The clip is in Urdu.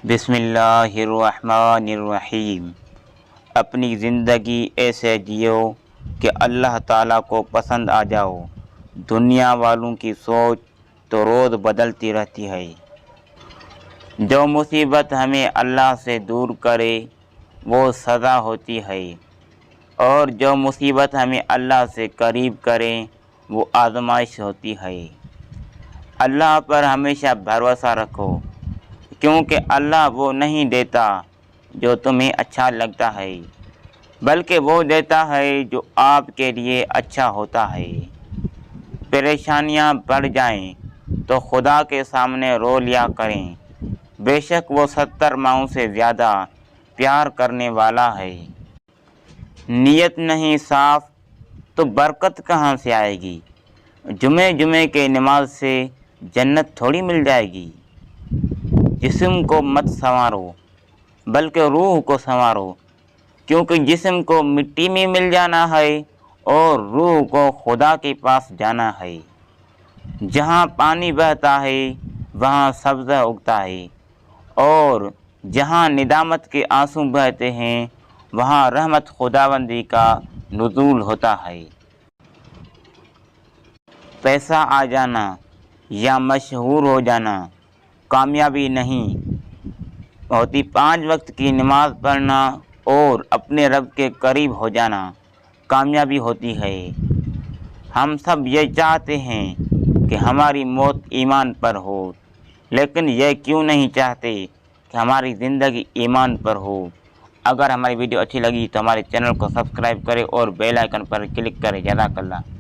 بسم اللہ الرحمن الرحیم۔ اپنی زندگی ایسے جیو کہ اللہ تعالیٰ کو پسند آ جاؤ۔ دنیا والوں کی سوچ تو روز بدلتی رہتی ہے۔ جو مصیبت ہمیں اللہ سے دور کرے وہ سزا ہوتی ہے، اور جو مصیبت ہمیں اللہ سے قریب کرے وہ آزمائش ہوتی ہے۔ اللہ پر ہمیشہ بھروسہ رکھو، کیونکہ اللہ وہ نہیں دیتا جو تمہیں اچھا لگتا ہے، بلکہ وہ دیتا ہے جو آپ کے لیے اچھا ہوتا ہے۔ پریشانیاں بڑھ جائیں تو خدا کے سامنے رو لیا کریں، بے شک وہ 70 ماؤں سے زیادہ پیار کرنے والا ہے۔ نیت نہیں صاف تو برکت کہاں سے آئے گی؟ جمعے کے نماز سے جنت تھوڑی مل جائے گی۔ جسم کو مت سنوارو بلکہ روح کو سنوارو، کیونکہ جسم کو مٹی میں مل جانا ہے اور روح کو خدا کے پاس جانا ہے۔ جہاں پانی بہتا ہے وہاں سبزہ اگتا ہے، اور جہاں ندامت کے آنسو بہتے ہیں وہاں رحمت خداوندی کا نزول ہوتا ہے۔ پیسہ آ جانا یا مشہور ہو جانا کامیابی نہیں ہوتی، 5 وقت کی نماز پڑھنا اور اپنے رب کے قریب ہو جانا کامیابی ہوتی ہے۔ ہم سب یہ چاہتے ہیں کہ ہماری موت ایمان پر ہو، لیکن یہ کیوں نہیں چاہتے کہ ہماری زندگی ایمان پر ہو؟ اگر ہماری ویڈیو اچھی لگی تو ہمارے چینل کو سبسکرائب کریں اور بیل آئیکن پر کلک کریں۔ جزاک اللہ۔